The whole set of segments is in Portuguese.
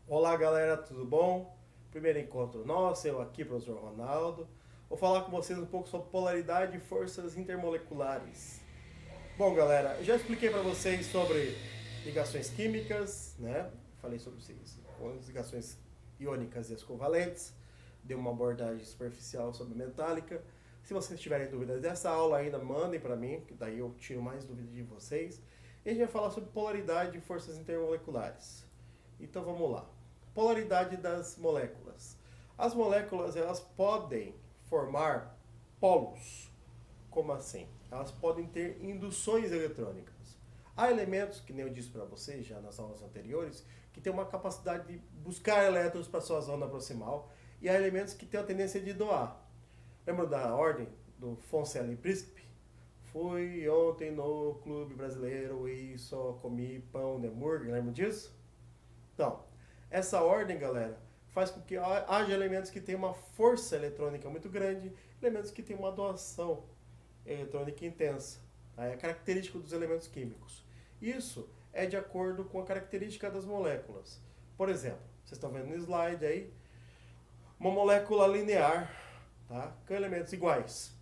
Olá galera, tudo bom? Primeiro encontro nosso, eu aqui, professor Ronaldo. Vou falar com vocês um pouco sobre polaridade e forças intermoleculares. Bom galera, eu já expliquei para vocês sobre ligações químicas, né? Falei sobre as ligações iônicas e as covalentes. Dei uma abordagem superficial sobre metálica. Se vocês tiverem dúvidas dessa aula ainda, mandem para mim, que daí eu tiro mais dúvidas de vocês. E a gente vai falar sobre polaridade e forças intermoleculares. Então vamos lá. Polaridade das moléculas. As moléculas elas podem formar polos. Como assim? Elas podem ter induções eletrônicas. Há elementos, que nem eu disse para vocês já nas aulas anteriores, que têm uma capacidade de buscar elétrons para sua zona proximal, e há elementos que têm a tendência de doar. Lembra da ordem do Fonselle e Príncipe? Fui ontem no clube brasileiro e só comi pão de hambúrguer, lembra disso? Então, essa ordem, galera, faz com que haja elementos que tenham uma força eletrônica muito grande, elementos que tenham uma doação eletrônica intensa. É característico dos elementos químicos. Isso é de acordo com a característica das moléculas. Por exemplo, vocês estão vendo no slide aí, uma molécula linear, tá? Com elementos iguais.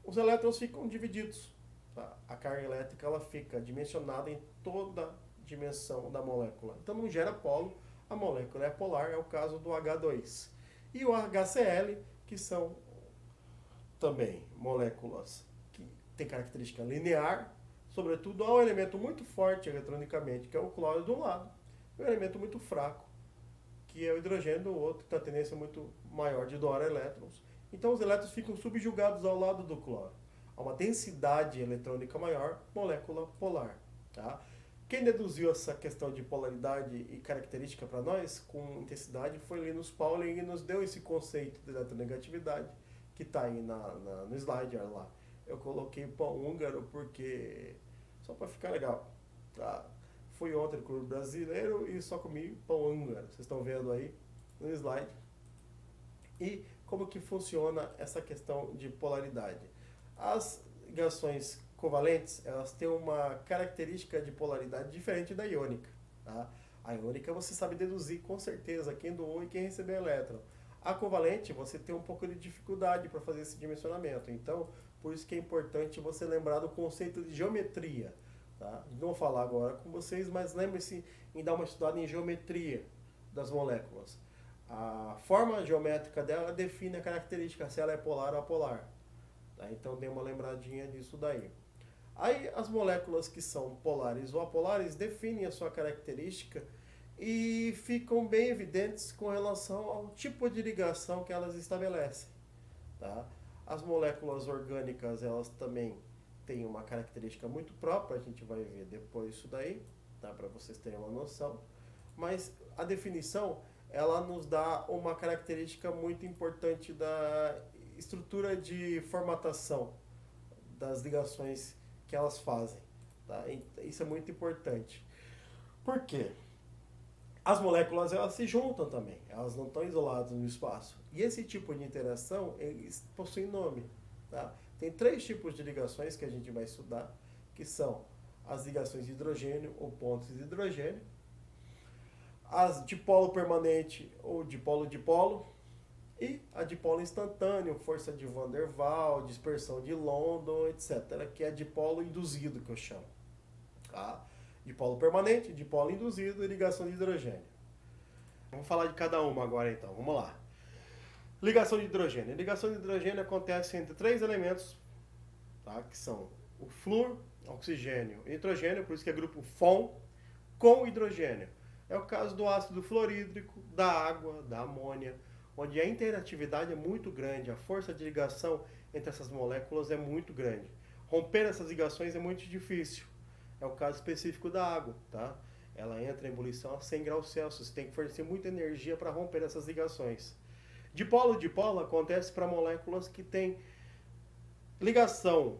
Os elétrons ficam divididos. Tá? A carga elétrica ela fica dimensionada em toda a dimensão da molécula. Então não gera polo, a molécula é polar, é o caso do H2. E o HCl, que são também moléculas que têm característica linear, sobretudo há um elemento muito forte eletronicamente, que é o cloro de um lado, e um elemento muito fraco, que é o hidrogênio do outro, que tem a tendência muito maior de doar elétrons. Então os elétrons ficam subjugados ao lado do cloro. Há uma densidade eletrônica maior, molécula polar. Tá? Quem deduziu essa questão de polaridade e característica para nós, com intensidade, foi Linus Pauling, e nos deu esse conceito de eletronegatividade, que está aí no slide, olha lá. Eu coloquei pão húngaro porque só para ficar legal. Tá? Fui ontem no clube brasileiro e só comi pão húngaro. Vocês estão vendo aí no slide. E como que funciona essa questão de polaridade? As ligações covalentes, elas têm uma característica de polaridade diferente da iônica. Tá? A iônica você sabe deduzir com certeza quem doou e quem recebeu elétron. A covalente você tem um pouco de dificuldade para fazer esse dimensionamento. Então, por isso que é importante você lembrar do conceito de geometria. Tá? Não vou falar agora com vocês, mas lembre-se em dar uma estudada em geometria das moléculas. A forma geométrica dela define a característica, se ela é polar ou apolar. Tá? Então, dê uma lembradinha disso daí. Aí as moléculas que são polares ou apolares definem a sua característica e ficam bem evidentes com relação ao tipo de ligação que elas estabelecem. Tá? As moléculas orgânicas, elas também têm uma característica muito própria, a gente vai ver depois isso daí, tá? Para vocês terem uma noção. Mas a definição, ela nos dá uma característica muito importante da estrutura de formatação das ligações que elas fazem. Tá? Isso é muito importante. Por quê? As moléculas elas se juntam também, elas não estão isoladas no espaço. E esse tipo de interação, eles possuem nome. Tá? Tem 3 tipos de ligações que a gente vai estudar, que são as ligações de hidrogênio ou pontos de hidrogênio, as dipolo permanente ou dipolo-dipolo, e a dipolo instantâneo, força de Van der Waals, dispersão de London, etc., que é dipolo induzido, que eu chamo. Tá? Dipolo permanente, dipolo induzido e ligação de hidrogênio. Vamos falar de cada uma agora então, vamos lá. Ligação de hidrogênio. Ligação de hidrogênio acontece entre 3 elementos, tá? Que são o flúor, oxigênio e nitrogênio, por isso que é grupo FON, com hidrogênio. É o caso do ácido fluorídrico, da água, da amônia, onde a interatividade é muito grande, a força de ligação entre essas moléculas é muito grande. Romper essas ligações é muito difícil. É o caso específico da água, tá? ela entra em ebulição a 100 graus Celsius. Tem que fornecer muita energia para romper essas ligações. Dipolo acontece para moléculas que têm ligação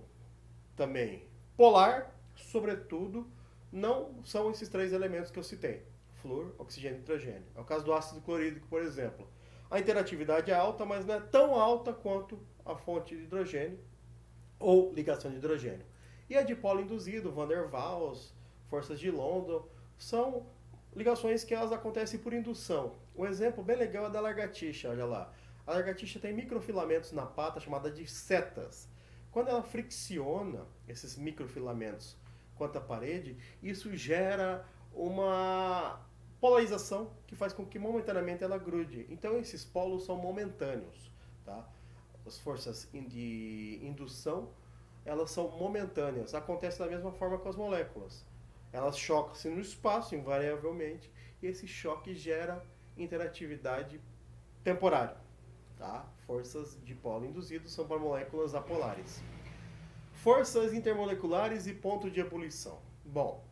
também polar, sobretudo, não são esses três elementos que eu citei: flúor, oxigênio e hidrogênio. É o caso do ácido clorídrico, por exemplo. A interatividade é alta, mas não é tão alta quanto a fonte de hidrogênio ou ligação de hidrogênio. E a dipolo induzido, Van der Waals, forças de London, são ligações que elas acontecem por indução. Um exemplo bem legal é da lagartixa, olha lá. A lagartixa tem microfilamentos na pata chamada de setas. Quando ela fricciona esses microfilamentos contra a parede, isso gera uma polarização que faz com que momentaneamente ela grude. Então esses polos são momentâneos, tá? As forças de indução, elas são momentâneas. Acontece da mesma forma com as moléculas. Elas chocam-se no espaço, invariavelmente, e esse choque gera interatividade temporária. Tá? Forças de polo induzido são para moléculas apolares. Forças intermoleculares e ponto de ebulição. Bom,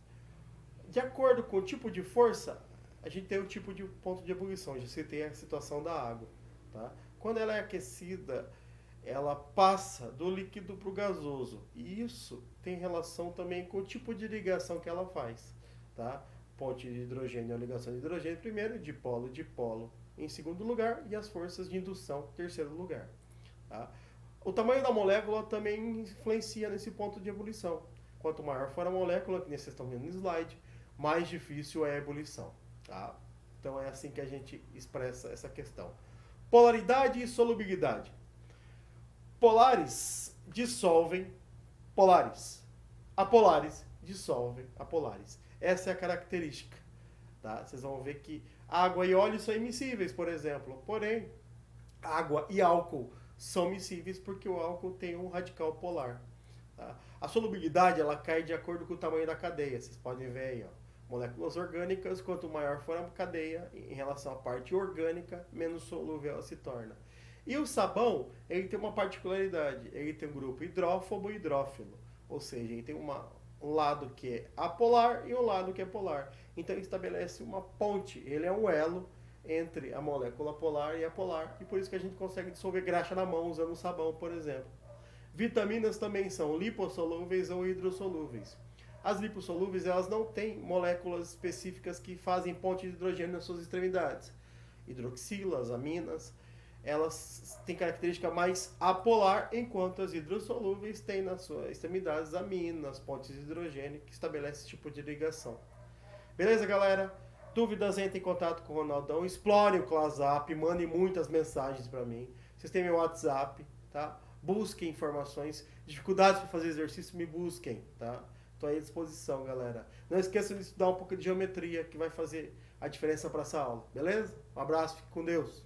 de acordo com o tipo de força, a gente tem o tipo de ponto de ebulição. Já citei a situação da água. Tá? Quando ela é aquecida, ela passa do líquido para o gasoso. E isso tem relação também com o tipo de ligação que ela faz. Tá? Ponte de hidrogênio é a ligação de hidrogênio primeiro, dipolo em segundo lugar, e as forças de indução em terceiro lugar. Tá? O tamanho da molécula também influencia nesse ponto de ebulição. Quanto maior for a molécula, que vocês estão vendo no slide, mais difícil é a ebulição. Tá? Então é assim que a gente expressa essa questão. Polaridade e solubilidade. Polares dissolvem polares. Apolares dissolvem apolares. Essa é a característica. Tá? Vocês vão ver que água e óleo são imissíveis, por exemplo. Porém, água e álcool são miscíveis porque o álcool tem um radical polar. Tá? A solubilidade ela cai de acordo com o tamanho da cadeia. Vocês podem ver aí, ó, moléculas orgânicas, quanto maior for a cadeia em relação à parte orgânica, menos solúvel ela se torna. E o sabão, ele tem uma particularidade. Ele tem um grupo hidrófobo e hidrófilo. Ou seja, ele tem um lado que é apolar e um lado que é polar. Então ele estabelece uma ponte. Ele é um elo entre a molécula polar e apolar. E por isso que a gente consegue dissolver graxa na mão usando sabão, por exemplo. Vitaminas também são lipossolúveis ou hidrossolúveis. As lipossolúveis, elas não têm moléculas específicas que fazem ponte de hidrogênio nas suas extremidades. Hidroxilas, aminas, elas têm característica mais apolar, enquanto as hidrossolúveis têm nas suas extremidades aminas, pontes de hidrogênio, que estabelecem esse tipo de ligação. Beleza, galera? Dúvidas, entre em contato com o Ronaldão, explore o ClassApp, mande muitas mensagens para mim. Vocês têm meu WhatsApp, tá? Busquem informações, dificuldades para fazer exercício, me busquem, tá? Estou aí à disposição, galera. Não esqueçam de estudar um pouco de geometria, que vai fazer a diferença para essa aula, beleza? Um abraço, fique com Deus.